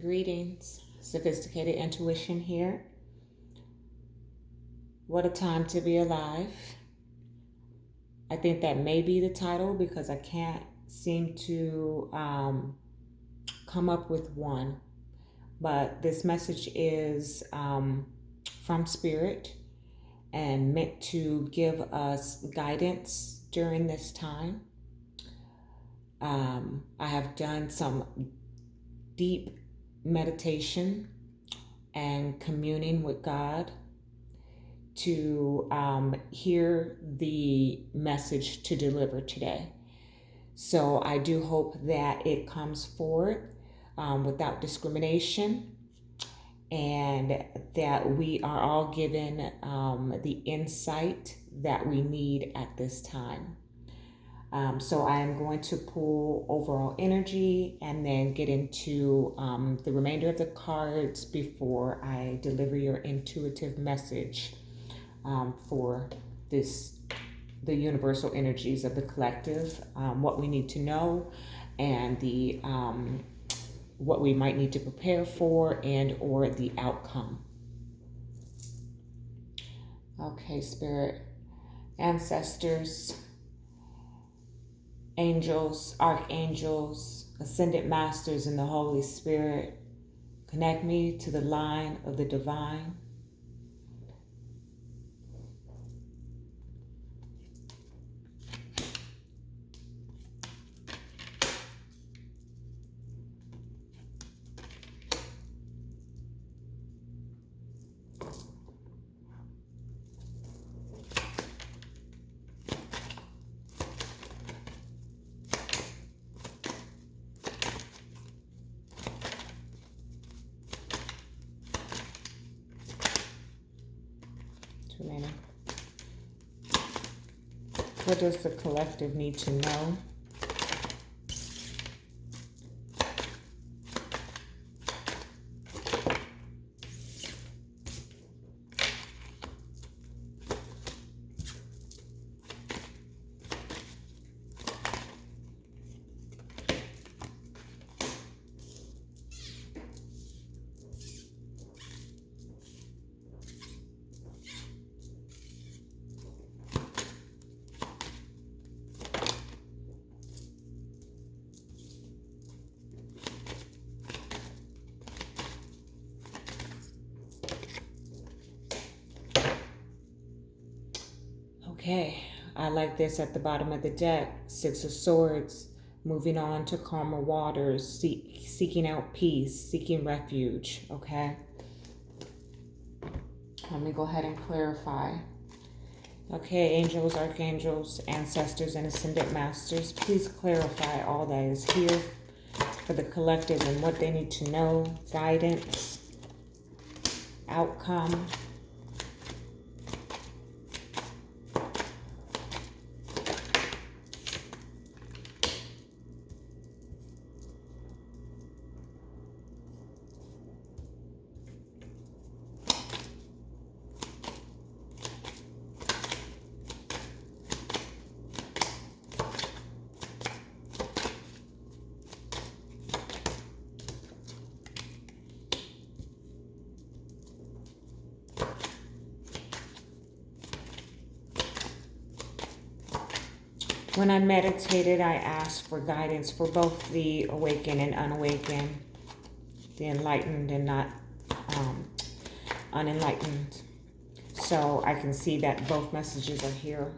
Greetings, Sophisticated Intuition here. What a time to be alive. I think that may be the title because I can't seem to come up with one. But this message is from Spirit and meant to give us guidance during this time. I have done some deep meditation and communing with God to hear the message to deliver today. So I do hope that it comes forward without discrimination, and that we are all given the insight that we need at this time. So I am going to pull overall energy and then get into the remainder of the cards before I deliver your intuitive message for the universal energies of the collective, what we need to know, and the what we might need to prepare for and or the outcome. Okay, Spirit, ancestors, angels, archangels, ascended masters, and the Holy Spirit, connect me to the line of the divine. Remaining. What does the collective need to know? Okay, I like this at the bottom of the deck. Six of Swords, moving on to calmer waters, seeking out peace, seeking refuge, okay? Let me go ahead and clarify. Okay, angels, archangels, ancestors, and ascended masters, please clarify all that is here for the collective and what they need to know, guidance, outcome. When I meditated, I asked for guidance for both the awakened and unawakened, the enlightened and not unenlightened. So I can see that both messages are here.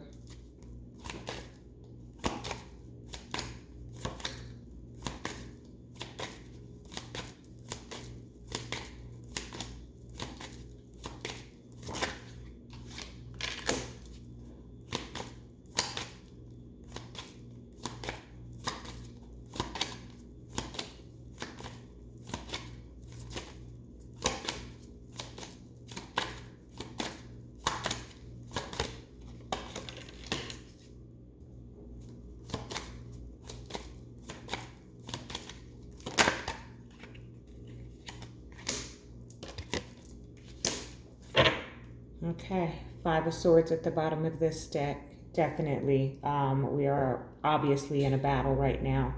Okay, Five of Swords at the bottom of this deck. Definitely. We are obviously in a battle right now.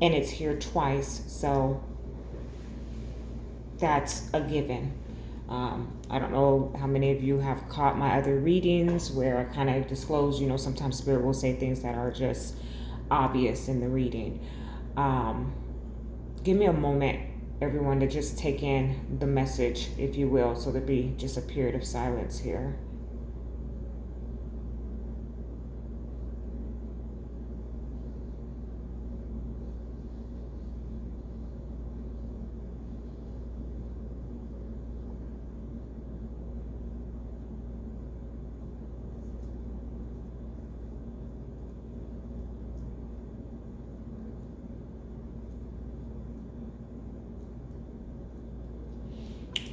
and it's here twice, so that's a given. I don't know how many of you have caught my other readings where I kind of disclose, sometimes Spirit will say things that are just obvious in the reading. Give me a moment, everyone, to just take in the message, if you will, so there'll be just a period of silence here.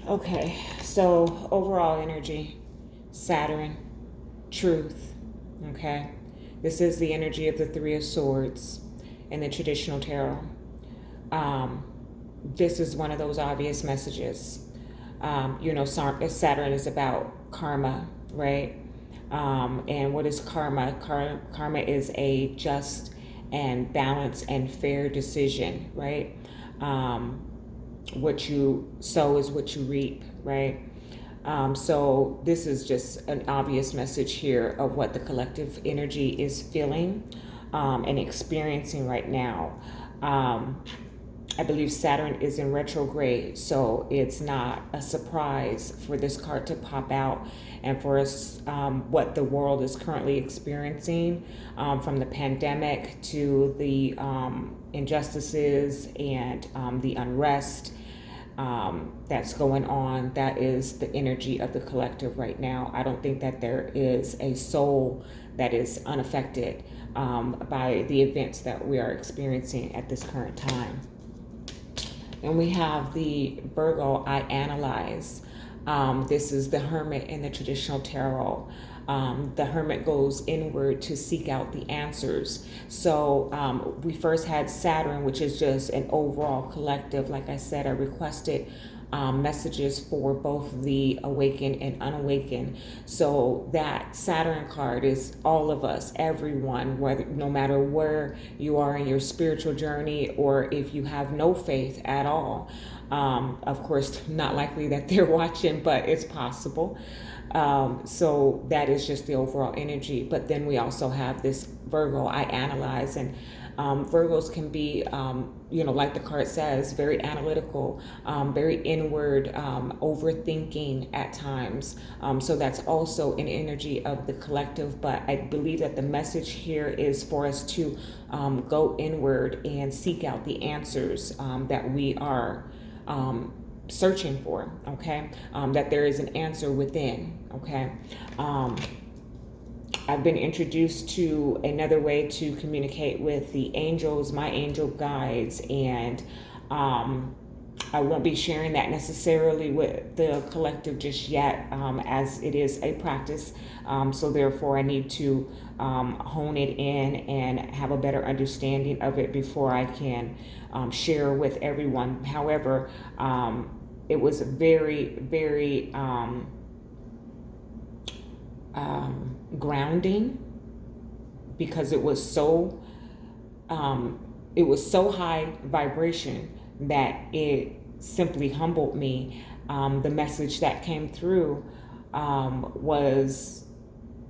Okay, so overall energy, Saturn, truth, okay? This is the energy of the Three of Swords in the traditional tarot. This is one of those obvious messages. Saturn is about karma, right? And what is karma? Karma is a just and balanced and fair decision, right? What you sow is what you reap, right? So this is just an obvious message here of what the collective energy is feeling and experiencing right now. I believe Saturn is in retrograde, so it's not a surprise for this card to pop out and for us what the world is currently experiencing, from the pandemic to the injustices and the unrest that's going on. That is the energy of the collective right now. I don't think that there is a soul that is unaffected by the events that we are experiencing at this current time. And we have the Virgo, I analyze. This is the Hermit in the traditional tarot. The Hermit goes inward to seek out the answers. So we first had Saturn, which is just an overall collective. Like I said, I requested messages for both the awakened and unawakened. So that Saturn card is all of us, everyone, whether no matter where you are in your spiritual journey or if you have no faith at all. Of course, not likely that they're watching, but it's possible. So that is just the overall energy. But then we also have this Virgo, I analyze, and Virgos can be, like the card says, very analytical, very inward, overthinking at times. So that's also an energy of the collective. But I believe that the message here is for us to go inward and seek out the answers that we are searching for, okay? That there is an answer within, okay? I've been introduced to another way to communicate with the angels, my angel guides, and I won't be sharing that necessarily with the collective just yet, as it is a practice. So therefore I need to hone it in and have a better understanding of it before I can share with everyone. However, it was very, very grounding, because it was so high vibration that it simply humbled me. The message that came through was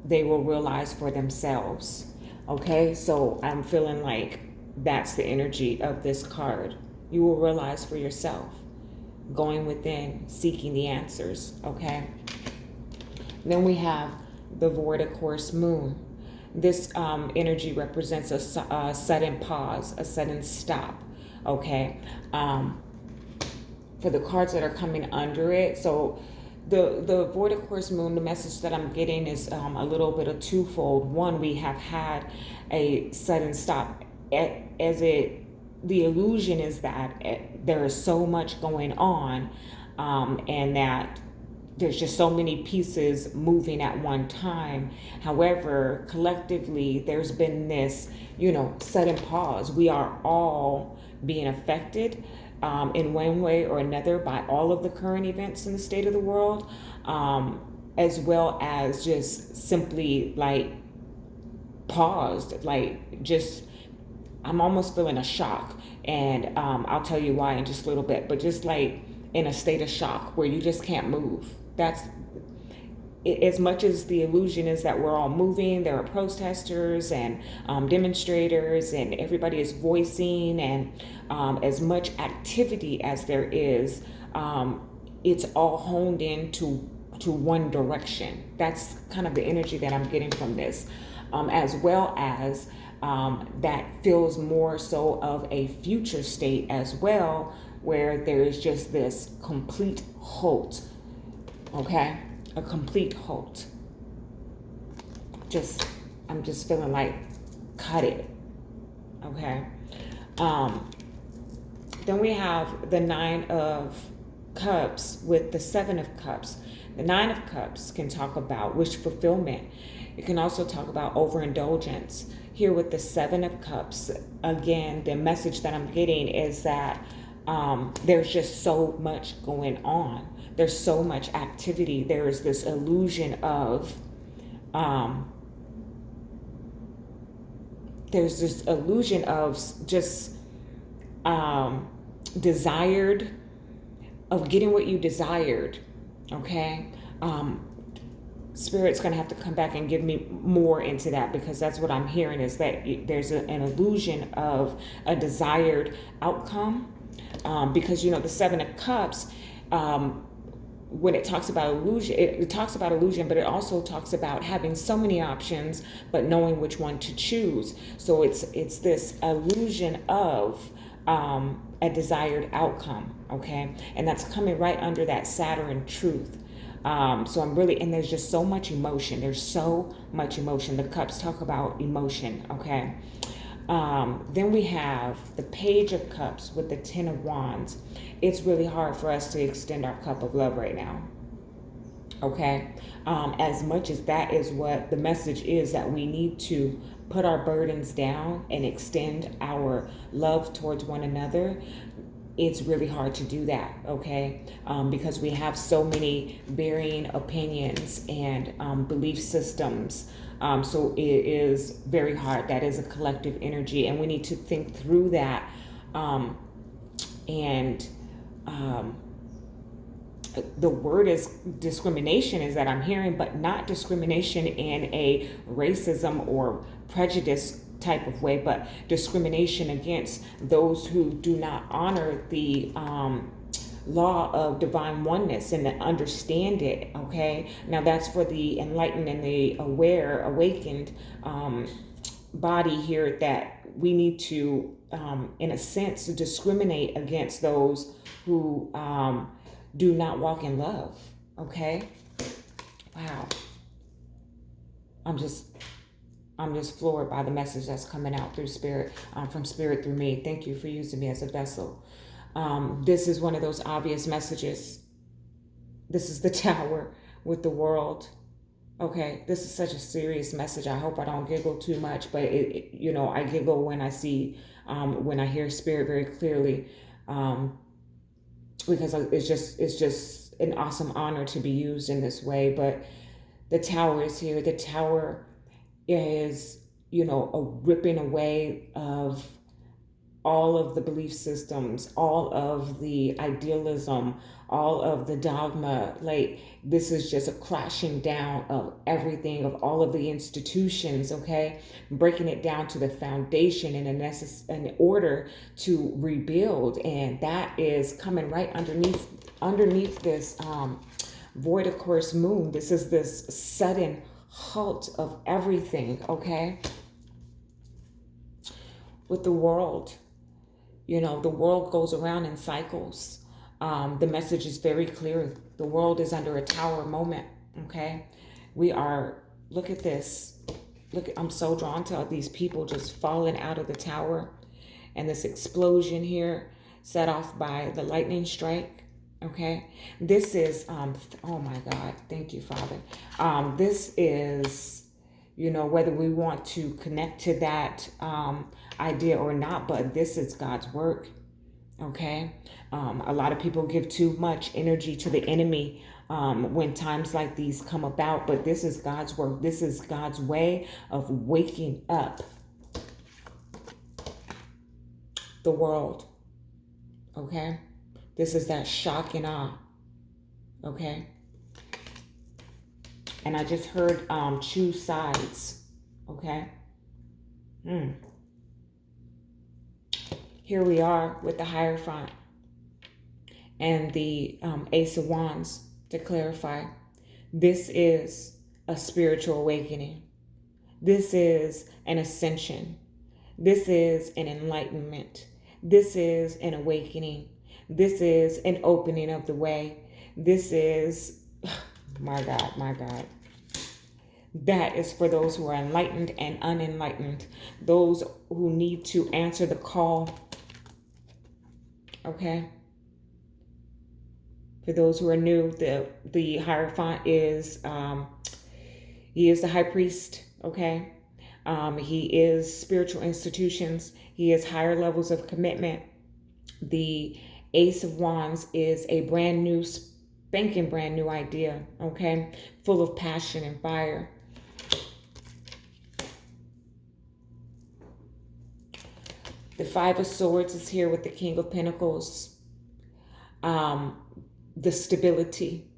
they will realize for themselves. Okay, so I'm feeling like that's the energy of this card. You will realize for yourself, going within, seeking the answers. Okay, then we have the Void of Course Moon. This energy represents a sudden pause, a sudden stop. Okay, for the cards that are coming under it. So the Void of Course Moon, the message that I'm getting is a little bit of twofold. One, we have had a sudden stop, the illusion is that there is so much going on, and that there's just so many pieces moving at one time. However, collectively, there's been this, sudden pause. We are all being affected in one way or another by all of the current events in the state of the world, as well as just simply like paused, like just I'm almost feeling a shock. And I'll tell you why in just a little bit, but just like in a state of shock where you just can't move. That's as much as the illusion is that we're all moving. There are protesters and demonstrators, and everybody is voicing, and as much activity as there is, it's all honed into one direction. That's kind of the energy that I'm getting from this, as well as that feels more so of a future state as well, where there is just this complete halt. Okay, a complete halt. I'm just feeling like, cut it. Okay. Then we have the 9 of Cups with the 7 of Cups. The 9 of Cups can talk about wish fulfillment. It can also talk about overindulgence. Here with the 7 of Cups, again, the message that I'm getting is that there's just so much going on. There's so much activity. There is this illusion of, just desired, of getting what you desired. Okay. Spirit's going to have to come back and give me more into that, because that's what I'm hearing, is that there's an illusion of a desired outcome. Because, the 7 of Cups, when it talks about illusion, it talks about illusion, but it also talks about having so many options, but knowing which one to choose. So it's this illusion of a desired outcome, okay? And that's coming right under that Saturn truth. So I'm really, and there's just so much emotion. There's so much emotion. The Cups talk about emotion, okay? Then we have the Page of Cups with the 10 of Wands. It's really hard for us to extend our cup of love right now. Okay. As much as that is what the message is, that we need to put our burdens down and extend our love towards one another, it's really hard to do that, okay? Because we have so many varying opinions and belief systems. So it is very hard. That is a collective energy, and we need to think through that. The word is discrimination, is that I'm hearing, but not discrimination in a racism or prejudice type of way, but discrimination against those who do not honor the law of divine oneness and understand it. Okay, now that's for the enlightened and the aware, awakened body here, that we need to, in a sense, discriminate against those who do not walk in love. Okay, wow. I'm just floored by the message that's coming out through Spirit, from Spirit through me. Thank you for using me as a vessel. This is one of those obvious messages. This is the Tower with the World. Okay, this is such a serious message. I hope I don't giggle too much, but I giggle when I see, when I hear Spirit very clearly, because it's just an awesome honor to be used in this way. But the Tower is here. The Tower is, a ripping away of all of the belief systems, all of the idealism, all of the dogma. Like, this is just a crashing down of everything, of all of the institutions, okay? Breaking it down to the foundation in order to rebuild. And that is coming right underneath this void, of course, moon. This is this sudden halt of everything, okay? With the world, the world goes around in cycles. The message is very clear. The world is under a tower moment, okay? Look at this. I'm so drawn to these people just falling out of the tower, and this explosion here set off by the lightning strike. Okay, this is, oh my God, thank you, Father. This is, whether we want to connect to that idea or not, but this is God's work. Okay, a lot of people give too much energy to the enemy when times like these come about, but this is God's work. This is God's way of waking up. the world. Okay? This is that shock and awe. Okay? And I just heard choose sides. Okay? Here we are with the Hierophant and the Ace of Wands to clarify. This is a spiritual awakening. This is an ascension. This is an enlightenment. This is an awakening. This is an opening of the way. This is, my God. That is for those who are enlightened and unenlightened. Those who need to answer the call. Okay? For those who are new, the Hierophant is, he is the high priest. Okay? He is spiritual institutions. He is higher levels of commitment. The Ace of Wands is a brand new, spanking brand new idea. Okay? Full of passion and fire. The Five of Swords is here with the King of Pentacles. The stability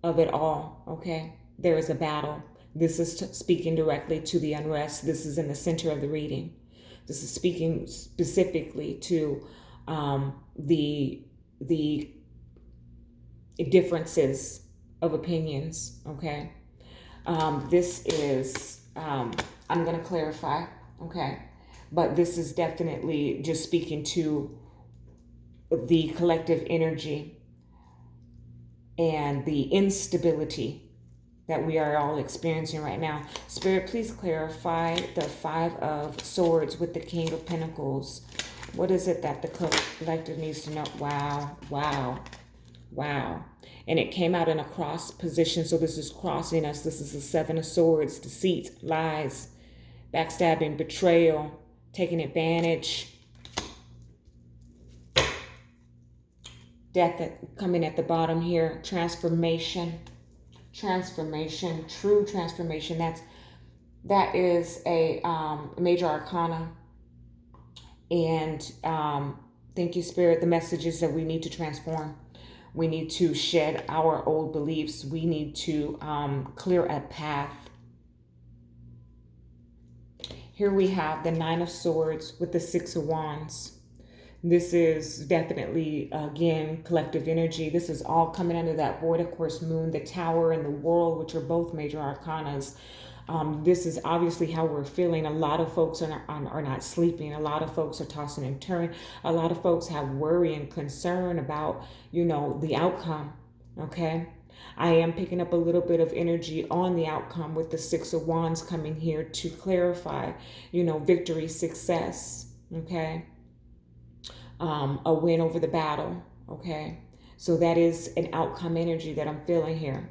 of it all, okay? There is a battle. This is speaking directly to the unrest. This is in the center of the reading. This is speaking specifically to the differences of opinions, okay? This is, I'm going to clarify, okay? But this is definitely just speaking to the collective energy and the instability that we are all experiencing right now. Spirit, please clarify the Five of Swords with the King of Pentacles. What is it that the collective needs to know? Wow. And it came out in a cross position, so this is crossing us. This is the Seven of Swords, deceit, lies, backstabbing, betrayal, taking advantage, death coming at the bottom here, transformation, true transformation. That is a major arcana. And thank you, Spirit. The message is that we need to transform. We need to shed our old beliefs. We need to clear a path. Here we have the Nine of Swords with the Six of Wands. This is definitely, again, collective energy. This is all coming under that Void of Course Moon, the Tower, and the World, which are both major arcanas. This is obviously how we're feeling. A lot of folks are not sleeping. A lot of folks are tossing and turning. A lot of folks have worry and concern about, the outcome, okay? I am picking up a little bit of energy on the outcome with the Six of Wands coming here to clarify, victory, success, okay? A win over the battle, okay? So that is an outcome energy that I'm feeling here.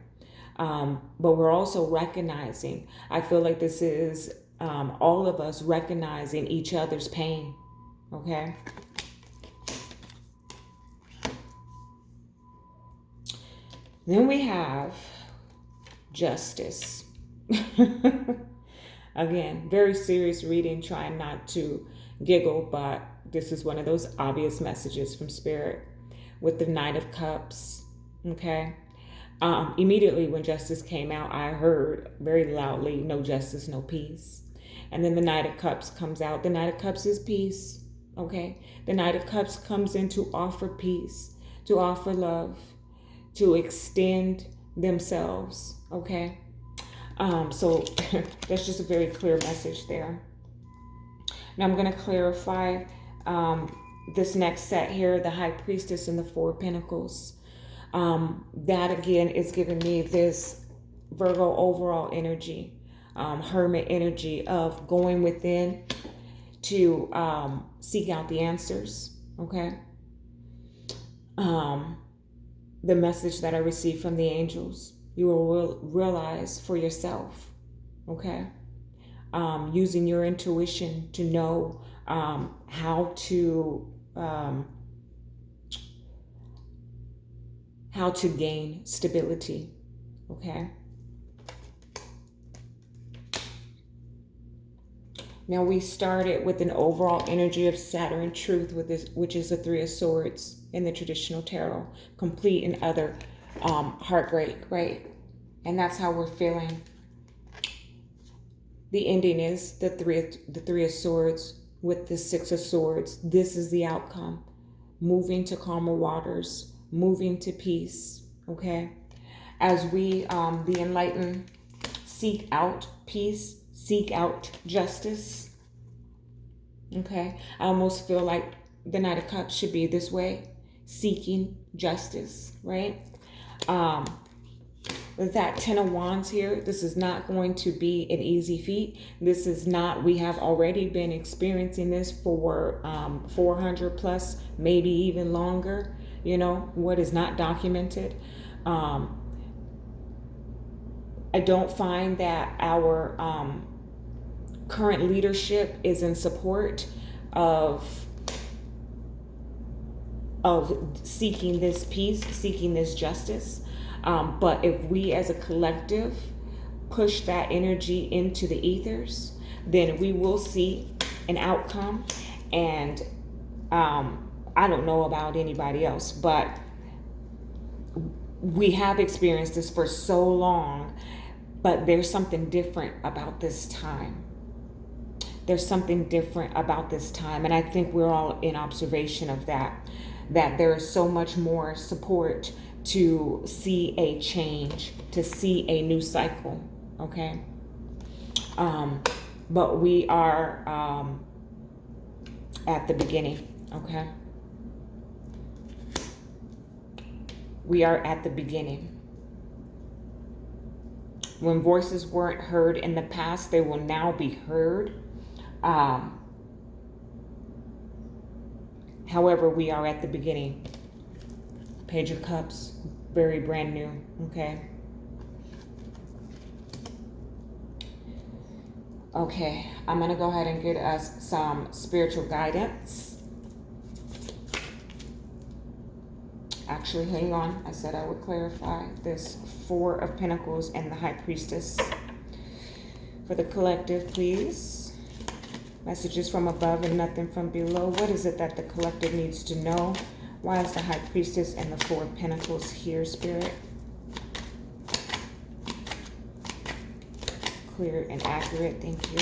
But we're also recognizing, I feel like this is all of us recognizing each other's pain, okay? Then we have Justice. Again, very serious reading, trying not to giggle, but this is one of those obvious messages from Spirit with the Knight of Cups, okay? Immediately when Justice came out, I heard very loudly, no justice, no peace. And then the Knight of Cups comes out. The Knight of Cups is peace, okay? The Knight of Cups comes in to offer peace, to offer love, to extend themselves, okay? So that's just a very clear message there. Now I'm going to clarify this next set here, the High Priestess and the Four of Pentacles. That again is giving me this Virgo overall energy, hermit energy of going within to seek out the answers, okay? The message that I received from the angels, you will realize for yourself, okay? Using your intuition to know how to gain stability, okay? Now we started with an overall energy of Saturn truth, with this, which is the Three of Swords in the traditional tarot, complete and other, heartbreak, right? And that's how we're feeling. The ending is the three of Swords with the Six of Swords. This is the outcome. Moving to calmer waters, moving to peace, okay? As we, the enlightened, seek out peace, seek out justice, okay? I almost feel like the Knight of Cups should be this way, seeking justice, right? With that Ten of Wands here, this is not going to be an easy feat. This is not, we have already been experiencing this for 400 plus, maybe even longer, you know, what is not documented. I don't find that our current leadership is in support of seeking this peace, seeking this justice. But if we as a collective push that energy into the ethers, then we will see an outcome. And I don't know about anybody else, but we have experienced this for so long, but there's something different about this time. There's something different about this time. And I think we're all in observation of that there is so much more support to see a change, to see a new cycle, okay? But we are at the beginning, okay? We are at the beginning. When voices weren't heard in the past, they will now be heard. However, we are at the beginning. Page of Cups, very brand new, okay? Okay, I'm going to go ahead and get us some spiritual guidance. Actually, hang on. I said I would clarify this Four of Pentacles and the High Priestess. For the collective, please. Messages from above and nothing from below. What is it that the collective needs to know? Why is the High Priestess and the Four of Pentacles here, Spirit? Clear and accurate, thank you.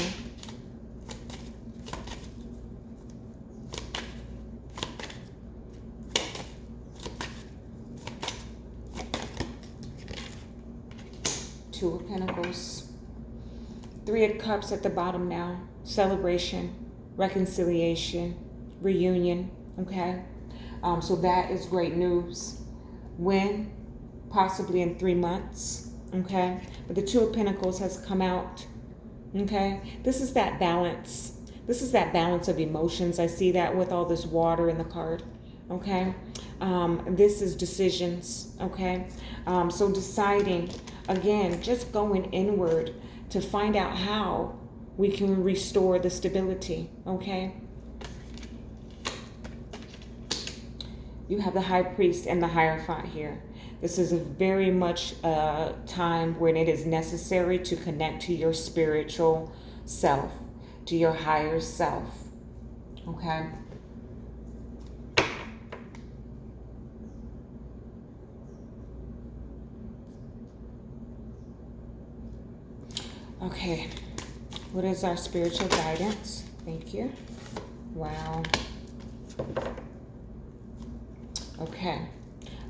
Two of Pentacles. Three of Cups at the bottom now. Celebration, reconciliation, reunion, okay? So that is great news. When? Possibly in 3 months, okay? But the Two of Pentacles has come out, okay? This is that balance. This is that balance of emotions. I see that with all this water in the card, okay? This is decisions, okay? So deciding, again, just going inward to find out how we can restore the stability, okay? You have the High Priest and the Hierophant here. This is a very much a time when it is necessary to connect to your spiritual self, to your higher self, okay? Okay. What is our spiritual guidance? Thank you. Wow. Okay.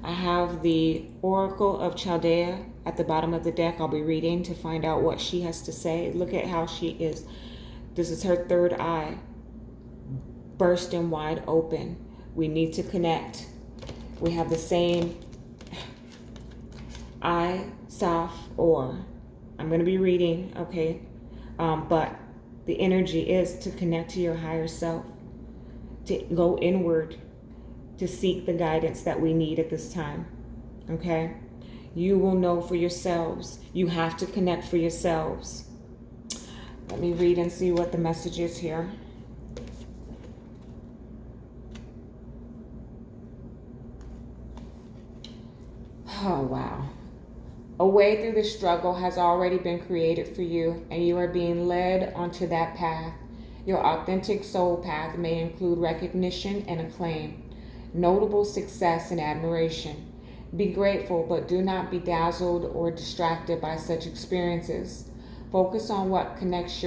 I have the Oracle of Chaldea at the bottom of the deck. I'll be reading to find out what she has to say. Look at how she is. This is her third eye. Bursting wide open. We need to connect. We have the same I, Saf, or. I'm going to be reading, okay? But the energy is to connect to your higher self, to go inward, to seek the guidance that we need at this time, okay? You will know for yourselves. You have to connect for yourselves. Let me read and see what the message is here. Oh, wow. A way through the struggle has already been created for you, and you are being led onto that path. Your authentic soul path may include recognition and acclaim, notable success and admiration. Be grateful, but do not be dazzled or distracted by such experiences. Focus on what connects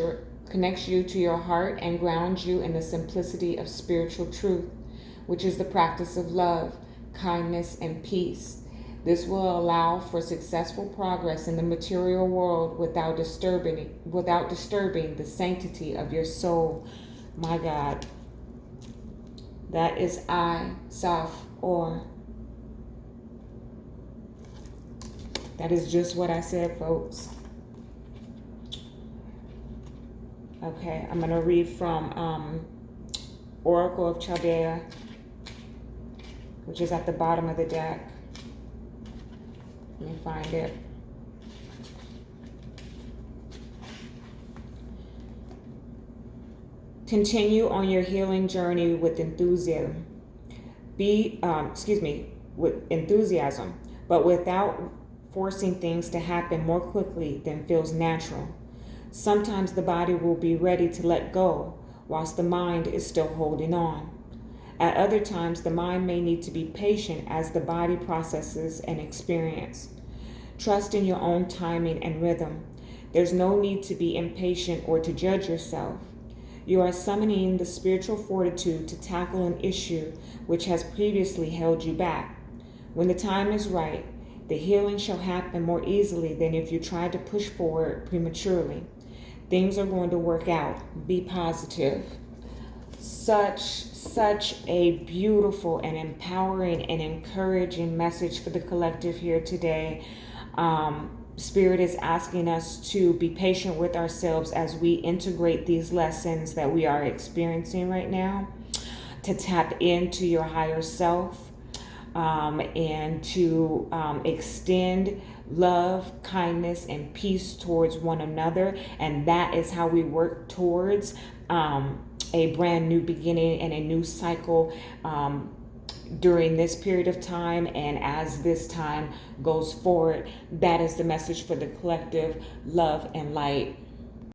you to your heart and grounds you in the simplicity of spiritual truth, which is the practice of love, kindness, and peace. This will allow for successful progress in the material world without disturbing the sanctity of your soul. My God. That is I, Saf, or. That is just what I said, folks. Okay, I'm going to read from Oracle of Chaldea, which is at the bottom of the deck. Let me find it. Continue on your healing journey with enthusiasm. With enthusiasm, but without forcing things to happen more quickly than feels natural. Sometimes the body will be ready to let go, whilst the mind is still holding on. At other times, the mind may need to be patient as the body processes an experience. Trust in your own timing and rhythm. There's no need to be impatient or to judge yourself. You are summoning the spiritual fortitude to tackle an issue which has previously held you back. When the time is right, the healing shall happen more easily than if you tried to push forward prematurely. Things are going to work out. Be positive. Such a beautiful and empowering and encouraging message for the collective here today. Spirit is asking us to be patient with ourselves as we integrate these lessons that we are experiencing right now, to tap into your higher self, and to extend love, kindness, and peace towards one another. And that is how we work towards a brand new beginning and a new cycle during this period of time. And as this time goes forward, that is the message for the collective. Love and light.